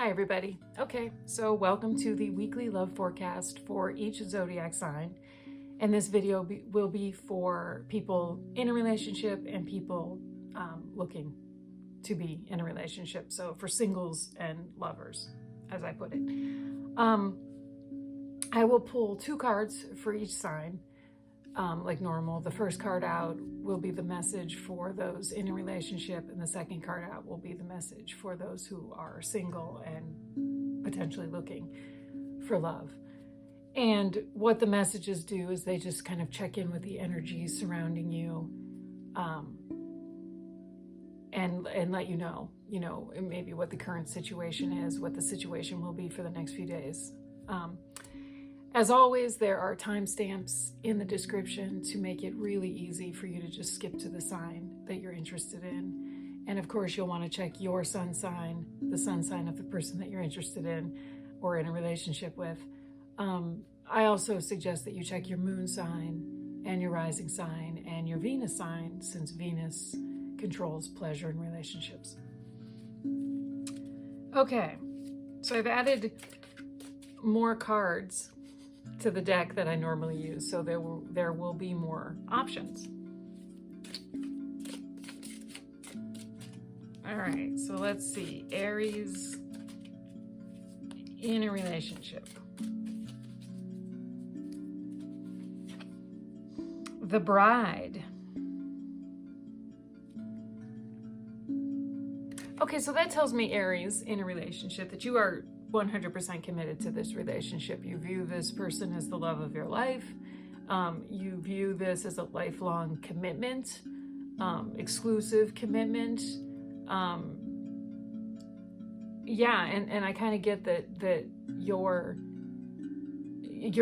Hi everybody. Okay, so welcome to the weekly love forecast for each zodiac sign. And this video will be for people in a relationship and people looking to be in a relationship. So for singles and lovers, as I put it. I will pull 2 cards for each sign, like normal. The first card out will be the message for those in a relationship, and the second card out will be the message for those who are single and potentially looking for love. And what the messages do is they just kind of check in with the energy surrounding you, and let you know, maybe what the current situation is, what the situation will be for the next few days. As always, there are timestamps in the description to make it really easy for you to just skip to the sign that you're interested in. And of course, you'll want to check your sun sign, the sun sign of the person that you're interested in or in a relationship with. I also suggest that you check your moon sign and your rising sign and your Venus sign, since Venus controls pleasure in relationships. Okay, so I've added more cards to the deck that I normally use, so there will be more options. All right, so let's see. Aries in a relationship. The Bride. Okay, so that tells me, Aries in a relationship, that you are 100% committed to this relationship. You view this person as the love of your life. You view this as a lifelong commitment, exclusive commitment. Yeah, and I kind of get that you're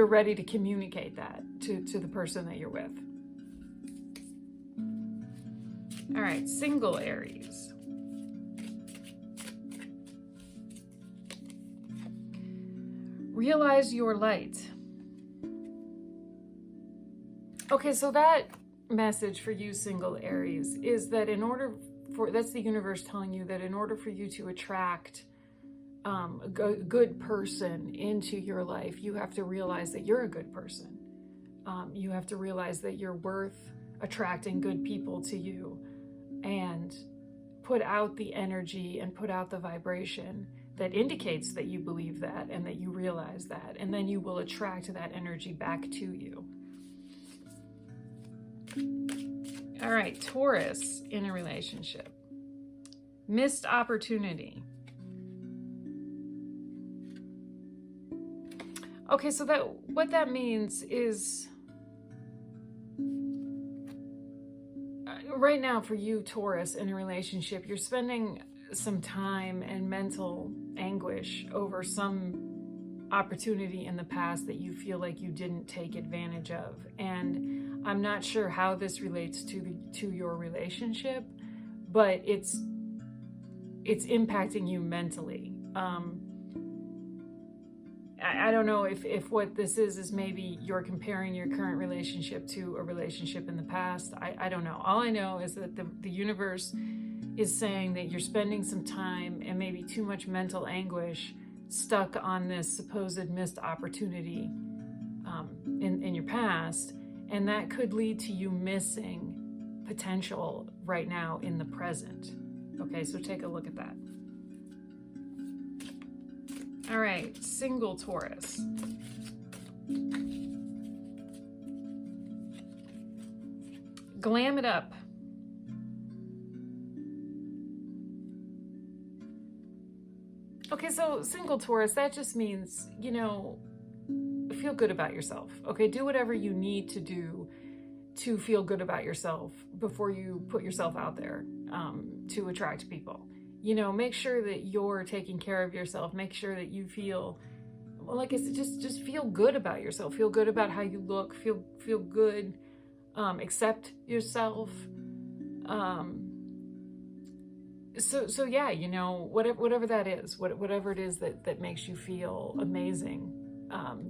ready to communicate that to the person that you're with. All right, single Aries. Realize your light. Okay, so that message for you, single Aries, is that that's the universe telling you that in order for you to attract a good person into your life, you have to realize that you're a good person. You have to realize that you're worth attracting good people to you, and put out the energy and put out the vibration that indicates that you believe that and that you realize that, and then you will attract that energy back to you. All right, Taurus in a relationship. Missed opportunity. Okay, so what that means is, right now for you, Taurus, in a relationship, you're spending some time and mental anguish over some opportunity in the past that you feel like you didn't take advantage of. And I'm not sure how this relates to your relationship, but it's impacting you mentally. I don't know if what this is maybe you're comparing your current relationship to a relationship in the past. I don't know. All I know is that the universe is saying that you're spending some time and maybe too much mental anguish stuck on this supposed missed opportunity in your past, and that could lead to you missing potential right now in the present. Okay, so take a look at that. All right, single Taurus. Glam it up. Okay, so single Taurus, that just means, feel good about yourself. Okay, do whatever you need to do to feel good about yourself before you put yourself out there to attract people. Make sure that you're taking care of yourself. Make sure that you feel, well, like I said, just feel good about yourself. Feel good about how you look. Feel good. Accept yourself. So yeah, whatever that is, whatever it is that makes you feel amazing,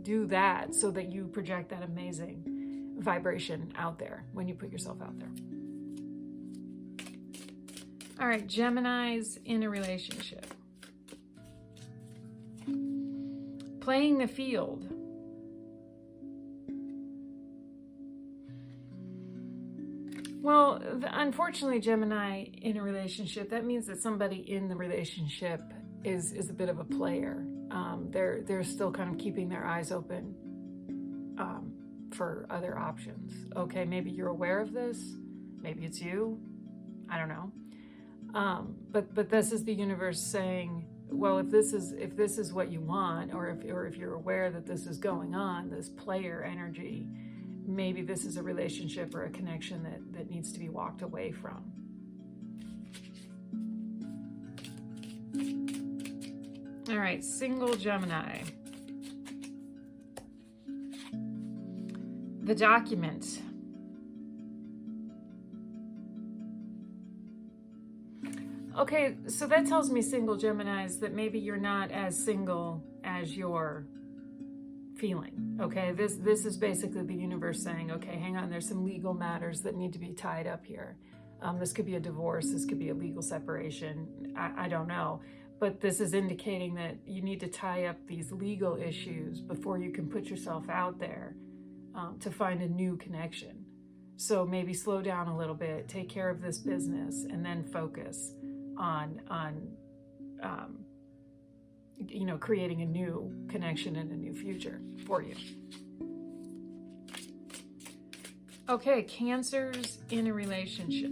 do that so that you project that amazing vibration out there when you put yourself out there. All right, Geminis in a relationship. playing the field. Well, unfortunately, Gemini, in a relationship, that means that somebody in the relationship is a bit of a player. They're still kind of keeping their eyes open for other options. Okay, maybe you're aware of this. Maybe it's you. I don't know. But this is the universe saying, well, if this is what you want, or if you're aware that this is going on, this player energy, maybe this is a relationship or a connection that needs to be walked away from. All right, single Gemini. The document. Okay, so that tells me, single Geminis, that maybe you're not as single as you're feeling. Okay, this is basically the universe saying, okay, hang on, there's some legal matters that need to be tied up here. This could be a divorce, this could be a legal separation, I don't know. But this is indicating that you need to tie up these legal issues before you can put yourself out there to find a new connection. So maybe slow down a little bit, take care of this business, and then focus on creating a new connection and a new future for you. Okay, Cancers in a relationship.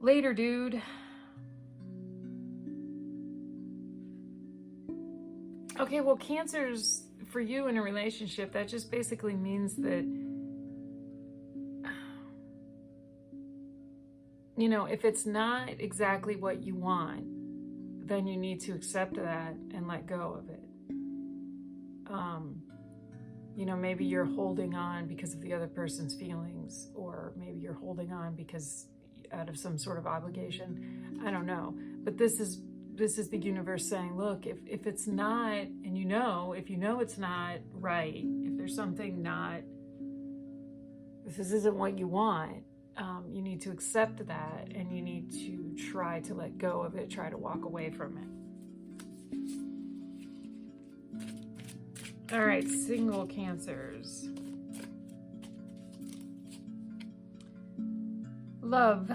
Later, dude. Okay, well, Cancers, for you in a relationship, that just basically means that, if it's not exactly what you want, then you need to accept that and let go of it. Maybe you're holding on because of the other person's feelings, or maybe you're holding on because out of some sort of obligation. I don't know. But this is the universe saying, look, if it's not, and if it's not right, if there's something if this isn't what you want, you need to accept that, and you need to try to let go of it, try to walk away from it. All right, single Cancers. Love.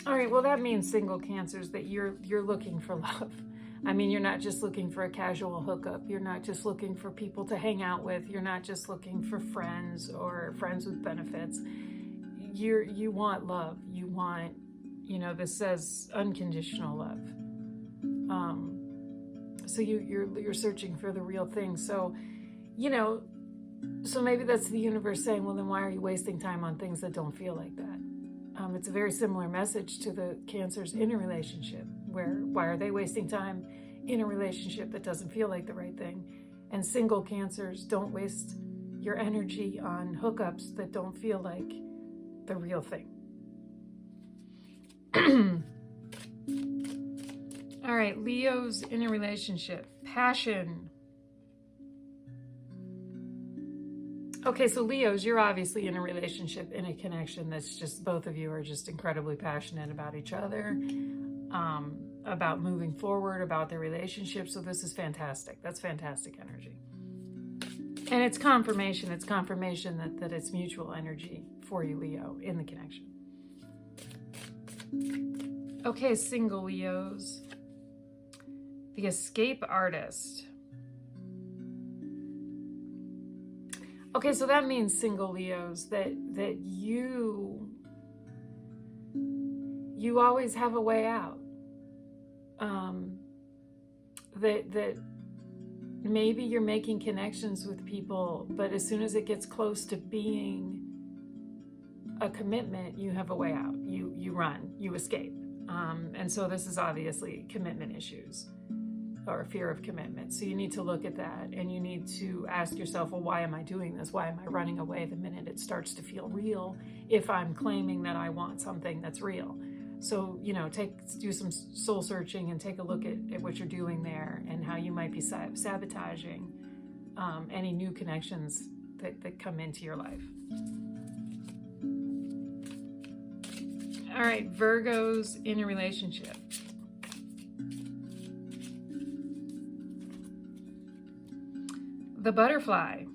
All right, well, that means, single Cancers, that you're looking for love. I mean, you're not just looking for a casual hookup. You're not just looking for people to hang out with. You're not just looking for friends or friends with benefits. You want love. You want, this says unconditional love. So you're searching for the real thing. So, so maybe that's the universe saying, well, then why are you wasting time on things that don't feel like that? It's a very similar message to the Cancers in a relationship, where why are they wasting time in a relationship that doesn't feel like the right thing? And single Cancers, don't waste your energy on hookups that don't feel like the real thing. All right, Leos in a relationship. Passion. Okay, so Leos, you're obviously in a relationship, in a connection that's just, both of you are just incredibly passionate about each other, about moving forward, about their relationship. So this is fantastic. That's fantastic energy. And it's confirmation. It's confirmation that it's mutual energy for you, Leo, in the connection. Okay, single Leos. The escape artist. Okay, so that means, single Leos, that you always have a way out. That maybe you're making connections with people, but as soon as it gets close to being a commitment, you have a way out. You run, you escape. And so this is obviously commitment issues, or fear of commitment. So you need to look at that, and you need to ask yourself, well, why am I doing this? Why am I running away the minute it starts to feel real, if I'm claiming that I want something that's real? So, do some soul searching and take a look at what you're doing there, and how you might be sabotaging any new connections that come into your life. All right, Virgos in a relationship. The butterfly.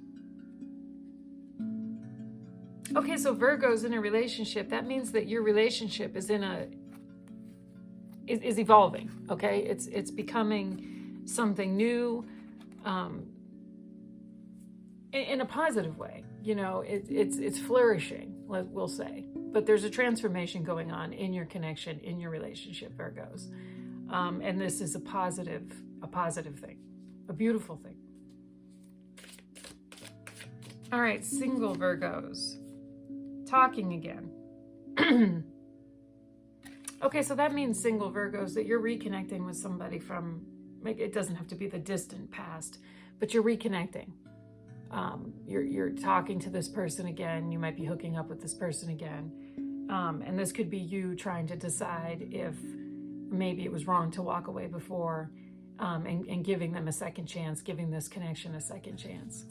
Okay, so Virgos in a relationship, that means that your relationship is is evolving, okay? It's becoming something new, in a positive way. You know, it's flourishing, we'll say. But there's a transformation going on in your connection, in your relationship, Virgos. And this is a positive thing, a beautiful thing. All right, single Virgos. Talking again. Okay, so that means single Virgos, that you're reconnecting with somebody from, it doesn't have to be the distant past, but you're reconnecting. You're talking to this person again. You might be hooking up with this person again. And this could be you trying to decide if maybe it was wrong to walk away before, and giving them a second chance, giving this connection a second chance.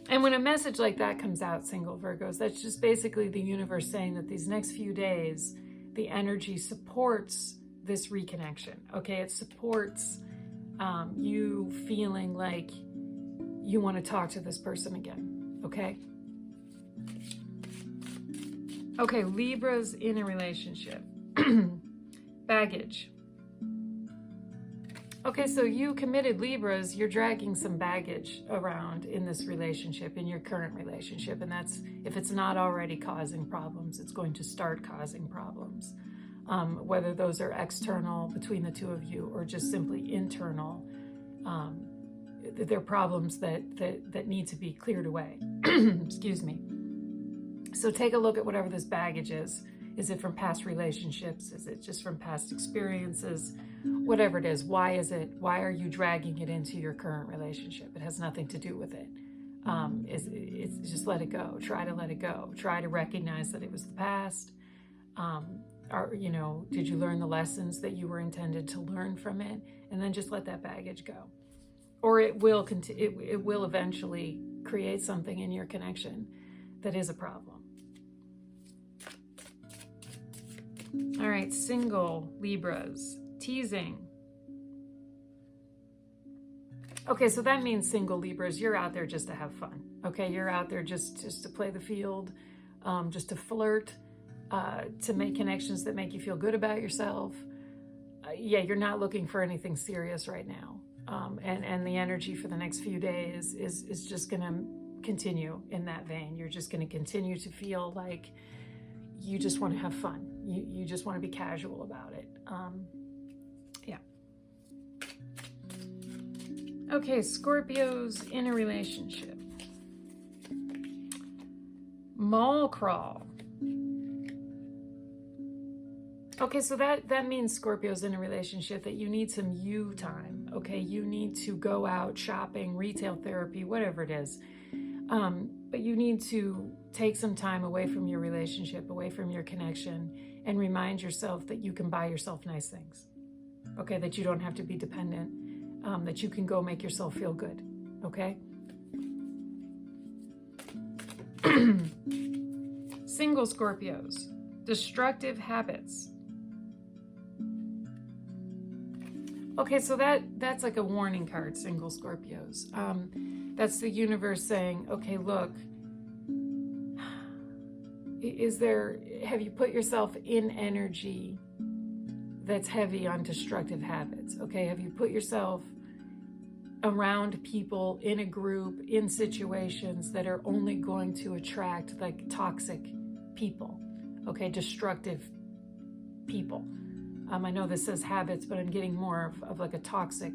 And when a message like that comes out, single Virgos, that's just basically the universe saying that these next few days, the energy supports this reconnection, okay? It supports you feeling like you want to talk to this person again, okay? Okay, Libras in a relationship. Baggage. Okay, so you committed Libras, you're dragging some baggage around in this relationship, in your current relationship. And that's, if it's not already causing problems, it's going to start causing problems. Whether those are external between the two of you or just simply internal, they're problems that need to be cleared away. Excuse me. So take a look at whatever this baggage is. Is it from past relationships? Is it just from past experiences? Whatever it is, why is it? Why are you dragging it into your current relationship? It has nothing to do with it. It's just let it go. Try to let it go. Try to recognize that it was the past. Did you learn the lessons that you were intended to learn from it? And then just let that baggage go. Or it will eventually create something in your connection that is a problem. All right, single Libras. Teasing. Okay, so that means single Libras, you're out there just to have fun. Okay, you're out there just to play the field, just to flirt, to make connections that make you feel good about yourself. You're not looking for anything serious right now. And the energy for the next few days is just going to continue in that vein. You're just going to continue to feel like you just want to have fun. You just want to be casual about it. Okay, Scorpios in a relationship. Mall crawl. Okay, so that means Scorpios in a relationship that you need some you time. Okay, you need to go out shopping, retail therapy, whatever it is. But you need to take some time away from your relationship, away from your connection, and remind yourself that you can buy yourself nice things. Okay, that you don't have to be dependent, that you can go make yourself feel good. Okay? Single Scorpios, destructive habits. Okay, so that's like a warning card, single Scorpios. That's the universe saying, okay, look, have you put yourself in energy that's heavy on destructive habits? Okay, have you put yourself around people, in a group, in situations that are only going to attract like toxic people, okay, destructive people? I know this says habits, but I'm getting more of like a toxic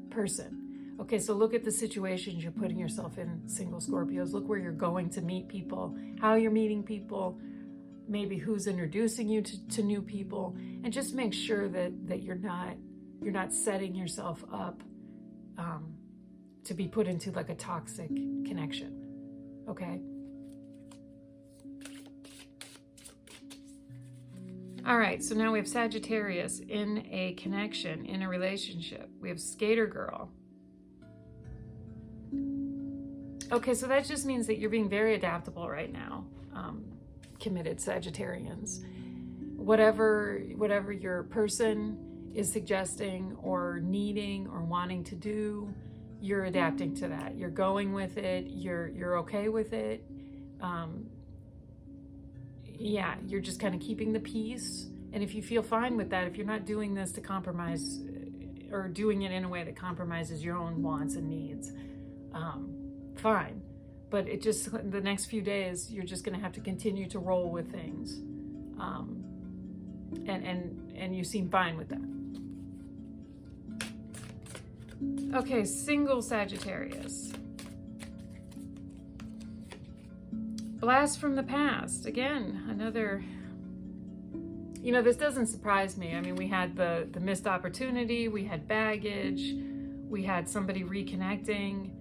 person. Okay, so look at the situations you're putting yourself in, single Scorpios. Look where you're going to meet people, how you're meeting people, maybe who's introducing you to new people, and just make sure that you're not setting yourself up to be put into like a toxic connection. Okay? All right, so now we have Sagittarius in a connection, in a relationship. We have Skater Girl. Okay, so that just means that you're being very adaptable right now. committed Sagittarians. Whatever your person is suggesting or needing or wanting to do, you're adapting to that. You're going with it. You're okay with it. Yeah, you're just kind of keeping the peace. And if you feel fine with that, if you're not doing this to compromise or doing it in a way that compromises your own wants and needs, fine. But it just, the next few days, you're just going to have to continue to roll with things. And you seem fine with that. Okay, single Sagittarius. Blast from the past. Again, another, this doesn't surprise me. I mean, we had the missed opportunity, we had baggage, we had somebody reconnecting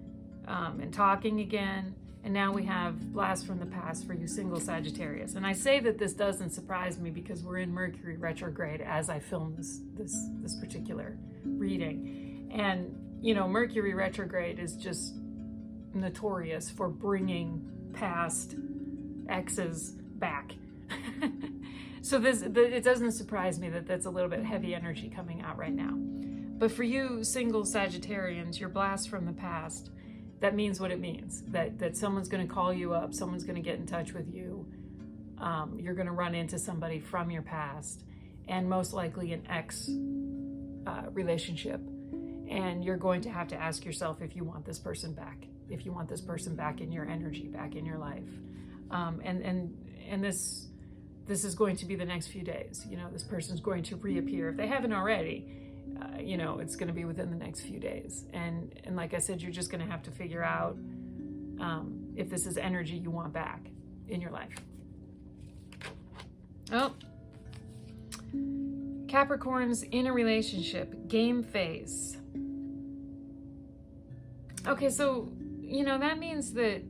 and talking again, and now we have blast from the past for you single Sagittarius. And I say that this doesn't surprise me because we're in Mercury retrograde as I film this particular reading. And, Mercury retrograde is just notorious for bringing past exes back. So it doesn't surprise me that that's a little bit heavy energy coming out right now. But for you single Sagittarians, your blast from the past, that means what it means. That someone's going to call you up, someone's going to get in touch with you. You're going to run into somebody from your past, and most likely an ex relationship. And you're going to have to ask yourself if you want this person back, if you want this person back in your energy, back in your life. And this is going to be the next few days. This person's going to reappear. If they haven't already, it's going to be within the next few days. And like I said, you're just going to have to figure out if this is energy you want back in your life. Oh, Capricorns in a relationship, game phase. Okay, so, that means that,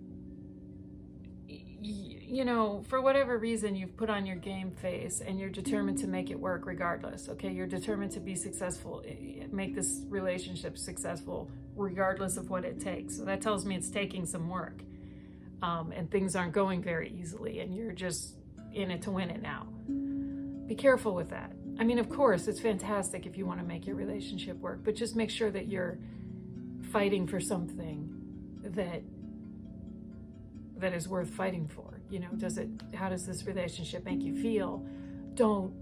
for whatever reason, you've put on your game face and you're determined to make it work regardless, okay? You're determined to be successful, make this relationship successful regardless of what it takes. So that tells me it's taking some work, and things aren't going very easily, and you're just in it to win it now. Be careful with that. I mean, of course, it's fantastic if you want to make your relationship work, but just make sure that you're fighting for something that is worth fighting for. How does this relationship make you feel? Don't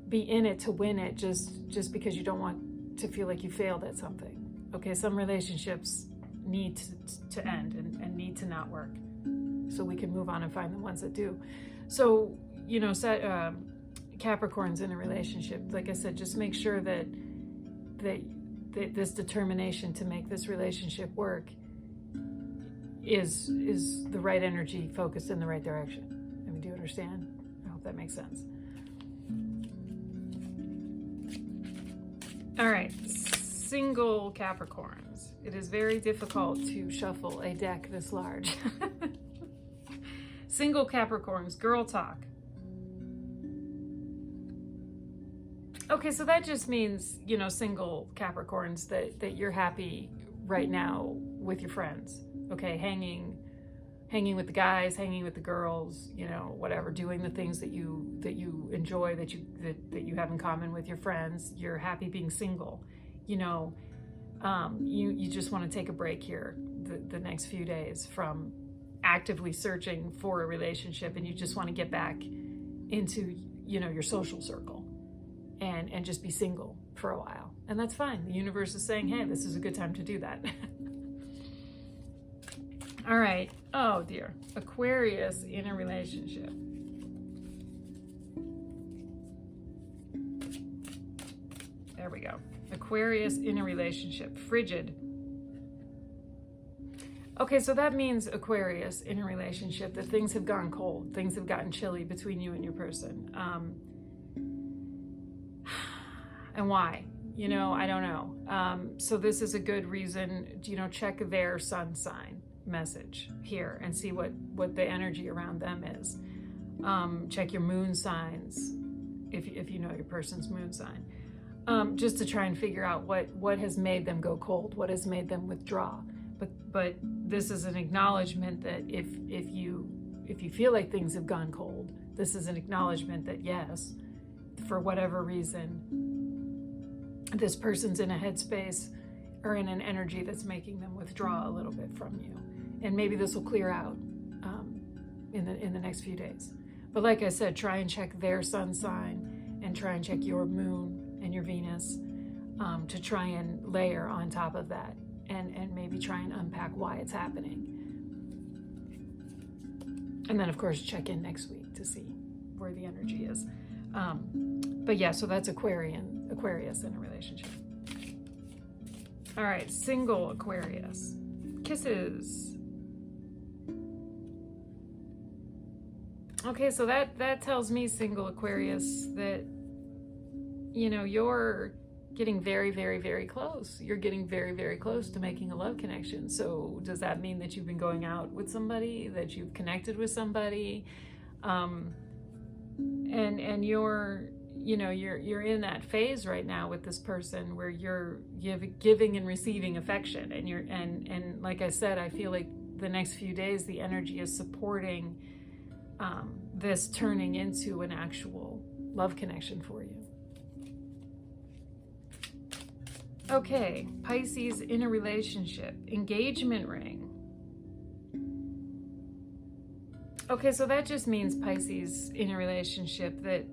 be in it to win it just because you don't want to feel like you failed at something. Okay, some relationships need to end and need to not work, so we can move on and find the ones that do. So, Capricorns in a relationship, like I said, just make sure that this determination to make this relationship work is the right energy focused in the right direction. I mean, do you understand? I hope that makes sense. All right, single Capricorns. It is very difficult to shuffle a deck this large. Single Capricorns, girl talk. Okay, so that just means, single Capricorns, that you're happy right now with your friends. Okay, hanging with the guys, hanging with the girls, whatever, doing the things that you enjoy, that you have in common with your friends. You're happy being single. You just want to take a break here the next few days from actively searching for a relationship, and you just want to get back into, your social circle. And just be single for a while. And that's fine. The universe is saying, hey, this is a good time to do that. All right. Oh, dear. Aquarius in a relationship. There we go. Aquarius in a relationship. Frigid. Okay, so that means, Aquarius in a relationship, that things have gone cold. Things have gotten chilly between you and your person. And why? I don't know. So this is a good reason, check their sun sign message here and see what the energy around them is. Check your moon signs if you know your person's moon sign, just to try and figure out what has made them go cold, what has made them withdraw. But this is an acknowledgement that if you feel like things have gone cold, this is an acknowledgement that yes, for whatever reason, this person's in a headspace or in an energy that's making them withdraw a little bit from you. And maybe this will clear out in the next few days. But like I said, try and check their sun sign and try and check your moon and your Venus to try and layer on top of that and maybe try and unpack why it's happening. And then, of course, check in next week to see where the energy is. But yeah, so that's Aquarius in a relationship. All right, single Aquarius. Kisses. Okay, so that tells me, single Aquarius, that, you know, you're getting very, very, very close. You're getting very, very close to making a love connection. So does that mean that you've been going out with somebody, that you've connected with somebody? And you're, you know, you're in that phase right now with this person where you're giving and receiving affection. And like I said, I feel like the next few days, the energy is supporting this turning into an actual love connection for you. Okay, Pisces in a relationship, engagement ring. Okay, so that just means, Pisces in a relationship, that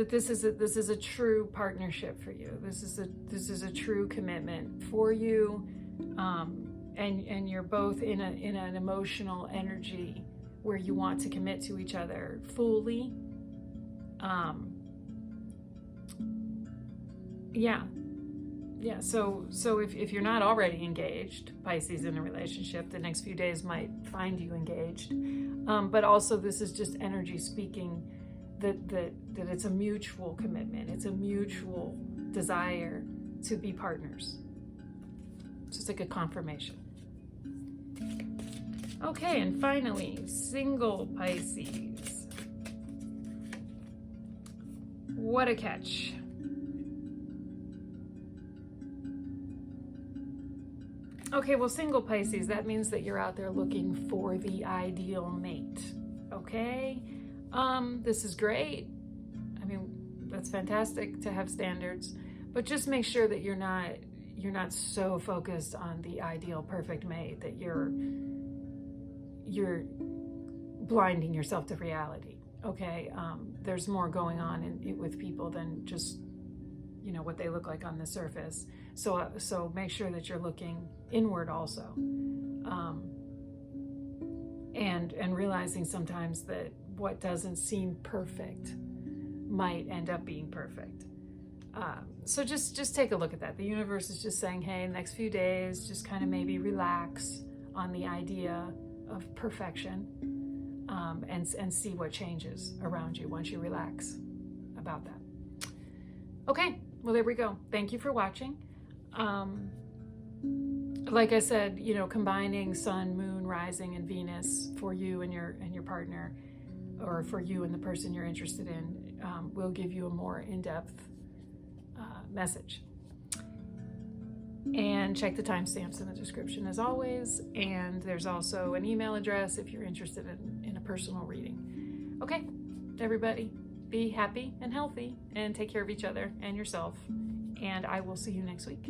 this is a true partnership for you. This is a true commitment for you, and you're both in an emotional energy where you want to commit to each other fully. Yeah, so if you're not already engaged, Pisces in a relationship, the next few days might find you engaged. But also, this is just energy speaking that it's a mutual commitment. It's a mutual desire to be partners. It's just like a confirmation. Okay, and finally, single Pisces. What a catch. Okay, well, single Pisces, that means that you're out there looking for the ideal mate, okay? This is great. I mean, that's fantastic to have standards, but just make sure that you're not so focused on the ideal perfect mate that you're blinding yourself to reality, okay? There's more going on with people than just, you know, what they look like on the surface. So make sure that you're looking inward also, and realizing sometimes that what doesn't seem perfect might end up being perfect. So just take a look at that. The universe is just saying, hey, next few days, just kind of maybe relax on the idea of perfection, and see what changes around you once you relax about that. Okay, well, there we go. Thank you for watching. Like I said, you know, combining sun, moon, rising, and Venus for you and your partner, or for you and the person you're interested in, will give you a more in-depth message. And check the timestamps in the description as always. And there's also an email address if you're interested in a personal reading. Okay, everybody, be happy and healthy and take care of each other and yourself. And I will see you next week.